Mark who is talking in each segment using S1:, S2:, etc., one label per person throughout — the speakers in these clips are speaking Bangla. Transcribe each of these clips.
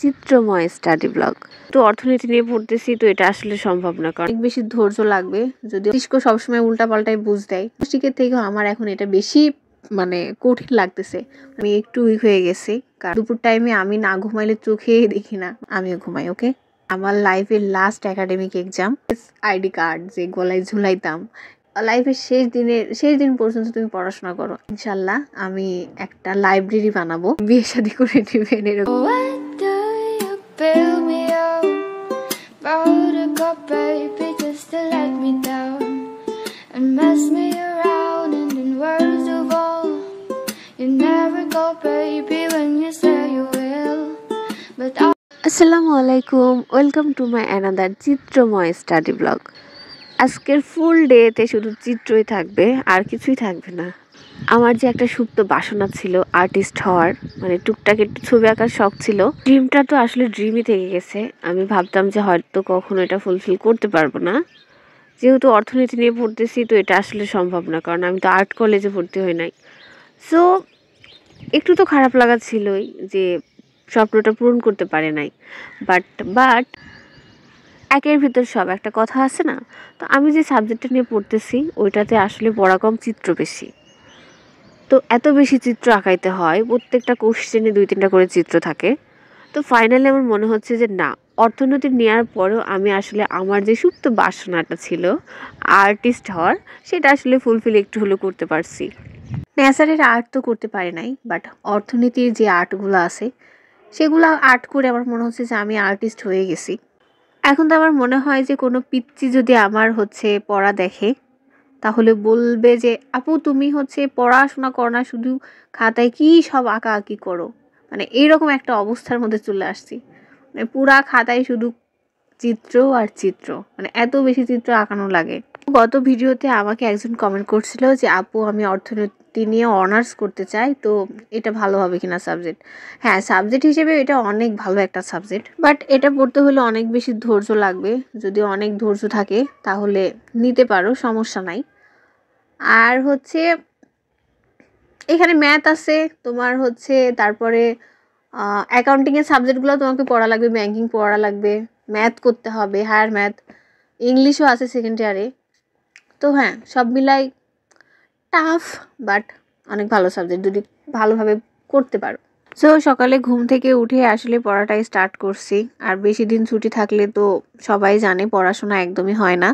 S1: চিত্রময় স্টাডি ব্লগ। তো অর্থনীতি নিয়ে পড়তেছি, তো এটা আসলে সম্ভব না, কারণ অনেক বেশি ধৈর্য লাগবে। যদি মস্তিষ্ক সবসময় উল্টা পাল্টায় বুঝ দেয়, মস্তিষ্কের থেকেও আমার এখন এটা বেশি কঠিন লাগতেছে। আমি একটু উইক হয়ে গেছি, কারণ দুপুর টাইমে আমি না ঘুমাইলে চোখেই দেখি না, আমিও ঘুমাই। ওকে, আমার লাইফের last academic exam, ID card যে গলায় ঝুলাইতাম, লাইফের শেষ দিন পর্যন্ত তুমি পড়াশোনা করো। ইনশাল্লাহ আমি একটা লাইব্রেরি বানাবো, বিয়ে শাদী করে নিবেন এরকম। Build me up, wrote a cup, baby, just to let me down and mess me around, and in words of all, you never go, baby, when you say you will. But Assalamu alaikum, welcome to my another Chitromoy study blog. আজকের ফুল ডেতে শুধু চিত্রই থাকবে, আর কিছুই থাকবে না। আমার যে একটা সুপ্ত বাসনা ছিল আর্টিস্ট হওয়ার, টুকটাক একটু ছবি আঁকার শখ ছিল, ড্রিমটা তো আসলে ড্রিমই থেকে গেছে। আমি ভাবতাম যে হয়তো কখনো এটা ফুলফিল করতে পারবো না, যেহেতু অর্থনীতি নিয়ে পড়তেছি, তো এটা আসলে সম্ভব না, কারণ আমি তো আর্ট কলেজে ভর্তি হই নাই। সো একটু তো খারাপ লাগা ছিলই যে স্বপ্নটা পূরণ করতে পারে নাই। বাট একের ভিতর সব, একটা কথা আছে না। তো আমি যে সাবজেক্টটা নিয়ে পড়তেছি ওইটাতে আসলে পড়া কম, চিত্র বেশি। তো এত বেশি চিত্র আঁকাইতে হয়, প্রত্যেকটা কোশ্চেনে 2-3টা করে চিত্র থাকে। তো ফাইনালি আমার মনে হচ্ছে যে না, অর্থনীতি নেওয়ার পরেও আমি আসলে আমার যে সুপ্ত বাসনাটা ছিল আর্টিস্ট হওয়ার, সেটা আসলে ফুলফিল একটু হলেও করতে পারছি। ন্যাচারের আর্ট তো করতে পারি নাই, বাট অর্থনীতির যে আর্টগুলো আছে সেগুলো আর্ট করে আমার মনে হচ্ছে যে আমি আর্টিস্ট হয়ে গেছি। এখন তো আমার মনে হয় যে কোনো পিচ্চি যদি আমার পড়া দেখে, তাহলে বলবে যে আপু তুমি পড়াশোনা করো না, শুধু খাতায় কি সব আঁকাআঁকি করো। এইরকম একটা অবস্থার মধ্যে চলে আসছি। পুরা খাতায় শুধু চিত্র আর চিত্র, এত বেশি চিত্র আঁকানো লাগে। গত ভিডিওতে আমাকে একজন কমেন্ট করছিল যে আপু আমি অর্থনীতি নিয়ে অনার্স করতে চাই, তো এটা ভালো হবে কিনা সাবজেক্ট। হ্যাঁ, সাবজেক্ট হিসেবে এটা অনেক ভালো একটা সাবজেক্ট, বাট এটা পড়তে হলে অনেক বেশি ধৈর্য লাগবে। যদি অনেক ধৈর্য থাকে তাহলে নিতে পারো, সমস্যা নাই। আর এখানে ম্যাথ আছে তোমার, তারপরে অ্যাকাউন্টিংয়ের সাবজেক্টগুলো তোমাকে পড়া লাগবে, ব্যাংকিং পড়া লাগবে, ম্যাথ করতে হবে, হায়ার ম্যাথ, ইংলিশও আছে সেকেন্ড ইয়ারে। তো হ্যাঁ, সব মিলাই টাফ, বাট অনেক ভালো সাবজেক্ট যদি ভালোভাবে করতে পারো। সো সকালে ঘুম থেকে উঠে আসলে পড়াটাই স্টার্ট করছি। আর বেশি দিন ছুটি থাকলে তো সবাই জানে পড়াশোনা একদমই হয় না।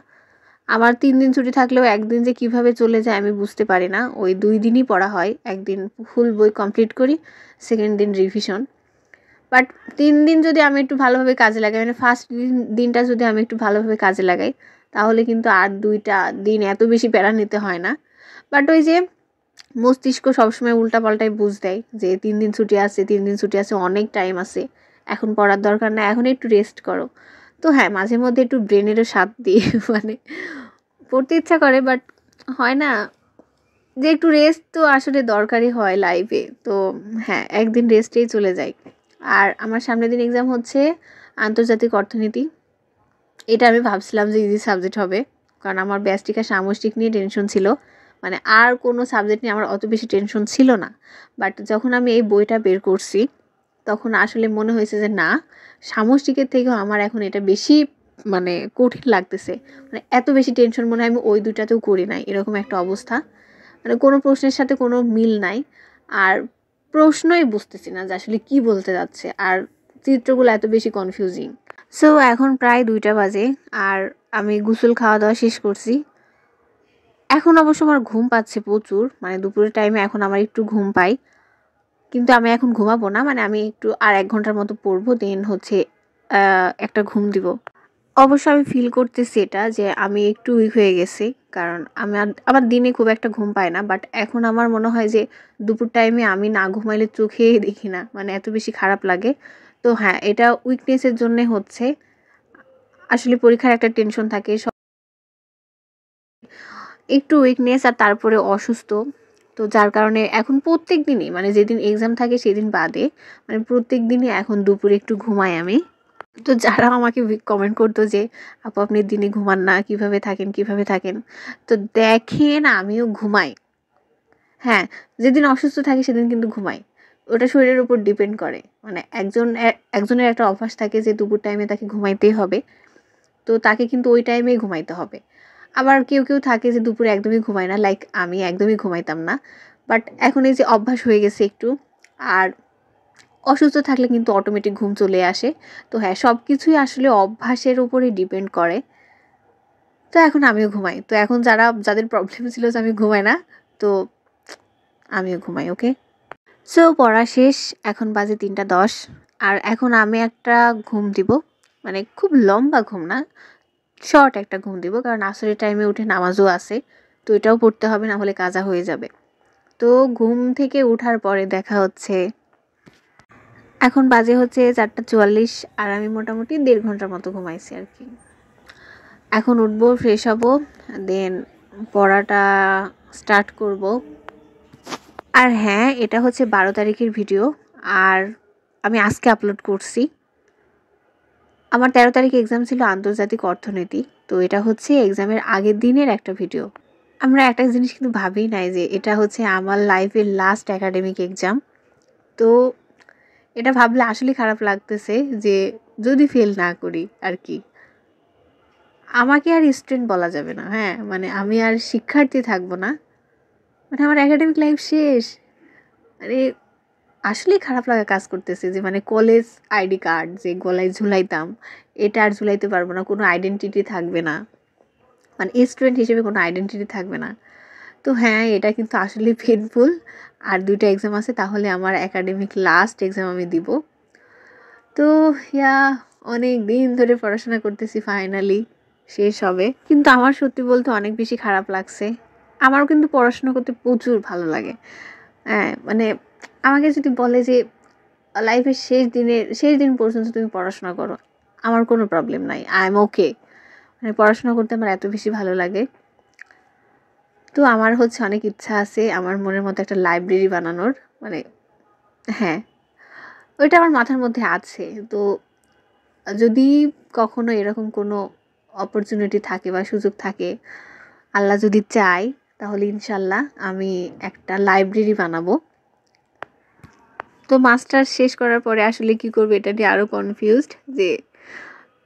S1: আমার 3 দিন ছুটি থাকলেও একদিন যে কিভাবে চলে যায় আমি বুঝতে পারি না। ওই 2 দিনই পড়া হয়, একদিন ফুল বই কমপ্লিট করি, সেকেন্ড দিন রিভিশন। বাট 3 দিন যদি আমি একটু ভালোভাবে কাজে লাগাই, ফার্স্ট দিনটা যদি আমি একটু ভালোভাবে কাজে লাগাই, তাহলে কিন্তু আর 2টা দিন এত বেশি প্যারা নিতে হয় না। বাট ওই যে মস্তিষ্ক সবসময় উল্টা পাল্টায় বুঝ দেয় যে 3 দিন ছুটি আছে, 3 দিন ছুটি আছে, অনেক টাইম আছে, এখন পড়ার দরকার না, এখন একটু রেস্ট করো। তো হ্যাঁ, মাঝে মধ্যে একটু ব্রেনেরও স্বাদ দিয়ে পড়তে ইচ্ছা করে, বাট হয় না যে একটু রেস্ট তো আসলে দরকারই হয় লাইফে। তো হ্যাঁ, একদিন রেস্টেই চলে যায়। আর আমার সামনের দিন এক্সাম হচ্ছে আন্তর্জাতিক অর্থনীতি। এটা আমি ভাবছিলাম যে ইজি সাবজেক্ট হবে, কারণ আমার ব্যষ্টিক আর সামষ্টিক নিয়ে টেনশন ছিল। আর কোনো সাবজেক্ট নিয়ে আমার অত বেশি টেনশন ছিল না। বাট যখন আমি এই বইটা বের করছি, তখন আসলে মনে হয়েছে যে না, সামষ্টিকের থেকেও আমার এখন এটা বেশি কঠিন লাগতেছে। এত বেশি টেনশন মনে হয় আমি ওই দুটাতেও করি নাই, এরকম একটা অবস্থা। কোনো প্রশ্নের সাথে কোনো মিল নাই, আর প্রশ্নই বুঝতেছি না যে আসলে কি বলতে যাচ্ছে, আর চিত্রগুলো এত বেশি কনফিউজিং। সো এখন প্রায় 2টা বাজে, আর আমি গোসল খাওয়া দাওয়া শেষ করছি। এখন অবশ্য আমার ঘুম পাচ্ছে প্রচুর, দুপুরের টাইমে এখন আমার একটু ঘুম পাই, কিন্তু আমি এখন ঘুমাবো না। আমি একটু আর 1 ঘন্টার মতো পড়বো, দেন একটা ঘুম দিব। অবশ্য আমি ফিল করতেছি এটা যে আমি একটু উইক হয়ে গেছি, কারণ আমার দিনে খুব একটা ঘুম পায় না। বাট এখন আমার মনে হয় যে দুপুর টাইমে আমি না ঘুমাইলে চোখেই দেখি না, এত বেশি খারাপ লাগে। তো হ্যাঁ, এটা উইকনেসের জন্যে হচ্ছে। আসলে পরীক্ষার একটা টেনশন থাকে, একটু উইকনেস, আর তারপরে অসুস্থ। তো যার কারণে এখন প্রত্যেক দিনই যেদিন এক্সাম থাকে সেদিন বাদে প্রত্যেক দিনই এখন দুপুরে একটু ঘুমাই আমি। তো যারা আমাকে কমেন্ট করতো যে আপু আপনি দিনে ঘুমান না, কিভাবে থাকেন, তো দেখেন আমিও ঘুমাই। হ্যাঁ, যেদিন অসুস্থ থাকি সেদিন কিন্তু ঘুমাই। ওটা শরীরের উপর ডিপেন্ড করে। মানে একজনের একটা অভ্যাস থাকে যে দুপুর টাইমে তাকে ঘুমাইতেই হবে, তো তাকে কিন্তু ওই টাইমেই ঘুমাইতে হবে। আবার কেউ থাকে যে দুপুরে একদমই ঘুমায় না, লাইক আমি একদমই ঘুমাইতাম না, বাট এখন এই যে অভ্যাস হয়ে গেছে একটু। আর অসুস্থ থাকলে কিন্তু অটোমেটিক ঘুম চলে আসে। তো হ্যাঁ, সব কিছুই আসলে অভ্যাসের উপরে ডিপেন্ড করে। তো এখন আমিও ঘুমাই। তো এখন যাদের প্রবলেম ছিল যে আমি ঘুমাই না, তো আমিও ঘুমাই। ওকে, সো পড়া শেষ, এখন বাজে 3:10। আর এখন আমি একটা ঘুম দিব, মানে খুব লম্বা ঘুম না, শর্ট একটা ঘুম দিব, কারণ আসরের টাইমে উঠে নামাজও আছে, তো এটাও পড়তে হবে, না হলে কাজা হয়ে যাবে। তো ঘুম থেকে ওঠার পরে দেখা হচ্ছে, এখন বাজে হচ্ছে 4:44, আর আমি মোটামুটি 1.5 ঘন্টার মতো ঘুমাইছি আর কি। এখন উঠবো, ফ্রেশ হব, দেন পড়াটা স্টার্ট করব। আর হ্যাঁ, এটা হচ্ছে 12 তারিখের ভিডিও, আর আমি আজকে আপলোড করছি। আমার 13 তারিখে এক্সাম ছিল আন্তর্জাতিক অর্থনীতি, তো এটা হচ্ছে এক্সামের আগের দিনের একটা ভিডিও। আমরা একটা জিনিস কিন্তু ভাবি নাই যে এটা হচ্ছে আমার লাইফের লাস্ট একাডেমিক এক্সাম। তো এটা ভাবলে আসলে খারাপ লাগতেছে যে যদি ফেল না করি আর কি। আমাকে আর স্টুডেন্ট বলা যাবে না, হ্যাঁ, মানে আমি আর শিক্ষার্থী থাকবো না, মানে আমার একাডেমিক লাইফ শেষ। মানে আসলেই খারাপ লাগা কাজ করতেছে যে মানে কলেজ আইডি কার্ড যে গলায় ঝুলাইতাম, এটা আর ঝুলাইতে পারবো না, কোনো আইডেন্টিটি থাকবে না, মানে স্টুডেন্ট হিসেবে কোনো আইডেন্টিটি থাকবে না। তো হ্যাঁ, এটা কিন্তু আসলেই পেনফুল। আর 2টা এক্সাম আছে, তাহলে আমার একাডেমিক লাস্ট এক্সাম আমি দিব। তো অনেক দিন ধরে পড়াশোনা করতেছি, ফাইনালি শেষ হবে। কিন্তু আমার সত্যি বলতে অনেক বেশি খারাপ লাগছে। আমারও কিন্তু পড়াশোনা করতে প্রচুর ভালো লাগে। হ্যাঁ, মানে আমাকে যদি বলে যে লাইফের শেষ দিন পর্যন্ত তুমি পড়াশোনা করো, আমার কোনো প্রবলেম নাই, আই এম ওকে। মানে পড়াশোনা করতে আমার এত বেশি ভালো লাগে। তো আমার হচ্ছে অনেক ইচ্ছা আছে আমার মনের মতো একটা লাইব্রেরি বানানোর, মানে হ্যাঁ, ওইটা আমার মাথার মধ্যে আছে। তো যদি কখনো এরকম কোনো অপরচুনিটি থাকে বা সুযোগ থাকে, আল্লাহ যদি চায়, তাহলে ইনশাল্লাহ আমি একটা লাইব্রেরি বানাবো। তো মাস্টার্স শেষ করার পরে আসলে কি করবো এটা নিয়ে আরও কনফিউজড যে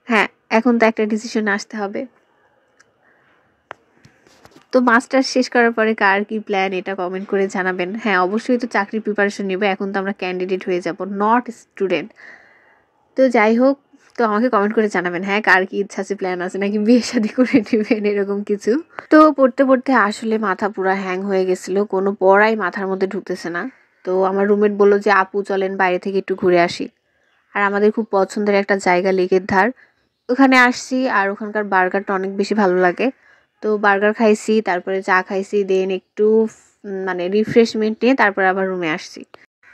S1: হ্যাঁ, এখন তো একটা ডিসিশন আসতে হবে। তো মাস্টার্স শেষ করার পরে কার কি প্ল্যান এটা কমেন্ট করে জানাবেন। হ্যাঁ, অবশ্যই তো চাকরির প্রিপারেশন নেবে, এখন তো আমরা ক্যান্ডিডেট হয়ে যাব, নট স্টুডেন্ট। তো যাই হোক, তো আমাকে কমেন্ট করে জানাবেন হ্যাঁ কার কি ইচ্ছা আছে, প্ল্যান আছে নাকি বিয়ে শাদী করে নেবেন, এরকম কিছু। তো পড়তে পড়তে আসলে মাথা পুরো হ্যাং হয়ে গেছিলো, কোনো পড়াই মাথার মধ্যে ঢুকতেছে না। তো আমার রুমমেট বললো যে আপু চলেন বাইরে থেকে একটু ঘুরে আসি। আর আমাদের খুব পছন্দের একটা জায়গা লেকের ধার, ওখানে আসছি। আর ওখানকার বার্গারটা অনেক বেশি ভালো লাগে। তো বার্গার খাইছি, তারপরে চা খাইছি, দেন একটু মানে রিফ্রেশমেন্ট নিয়ে তারপরে আবার রুমে আসছি।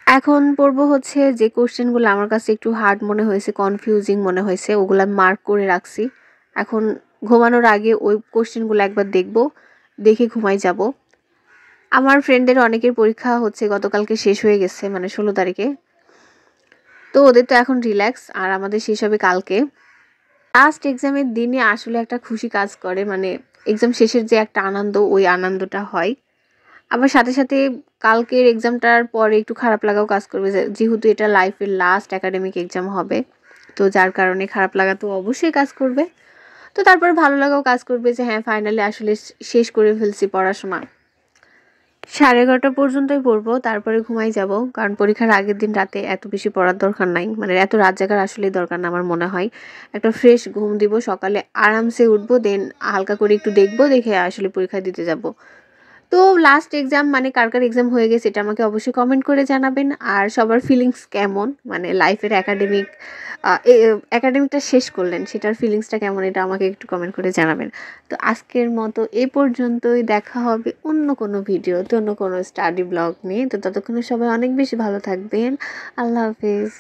S1: এখন পড়বো হচ্ছে যে কোশ্চেনগুলো আমার কাছে একটু হার্ড মনে হয়েছে, কনফিউজিং মনে হয়েছে, ওগুলো মার্ক করে রাখছি। এখন ঘুমানোর আগে ওই কোশ্চেনগুলো একবার দেখবো, দেখে ঘুমাই যাব। আমার ফ্রেন্ডদের অনেকের পরীক্ষা হচ্ছে গতকালকে শেষ হয়ে গেছে, মানে 16 তারিখে। তো ওদের তো এখন রিল্যাক্স, আর আমাদের শেষ হবে কালকে। লাস্ট এক্সামের দিনে আসলে একটা খুশি কাজ করে, মানে এক্সাম শেষের যে একটা আনন্দ, ওই আনন্দটা হয়। আবার সাথে সাথে কালকের এক্সামটার পরে একটু খারাপ লাগাও কাজ করবে, যেহেতু এটা লাইফের লাস্ট একাডেমিক এক্সাম হবে, তো যার কারণে খারাপ লাগা তো অবশ্যই কাজ করবে। তো তারপরে ভালো লাগাও কাজ করবে যে হ্যাঁ ফাইনালি আসলে শেষ করে ফেলছি পড়াশোনা। 11:30 পর্যন্তই পড়বো, তারপরে ঘুমাই যাব, কারণ পরীক্ষার আগের দিন রাতে এত বেশি পড়ার দরকার নাই, মানে এত রাত জাগার আসলেই দরকার না আমার মনে হয়। একটা ফ্রেশ ঘুম দিব, সকালে আরামসে উঠবো, দেন হালকা করে একটু দেখবো, দেখে আসলে পরীক্ষা দিতে যাব। তো লাস্ট এক্সাম মানে কার কার এক্সাম হয়ে গেছে এটা আমাকে অবশ্যই কমেন্ট করে জানাবেন। আর সবার ফিলিংস কেমন, মানে লাইফের একাডেমিকটা শেষ করলেন সেটার ফিলিংসটা কেমন, এটা আমাকে একটু কমেন্ট করে জানাবেন। তো আজকের মতো এ পর্যন্তই, দেখা হবে অন্য কোনো ভিডিওতে, অন্য কোনো স্টাডি ব্লগ নিয়ে। তো ততক্ষণে সবাই অনেক বেশি ভালো থাকবেন। আল্লাহ হাফিজ।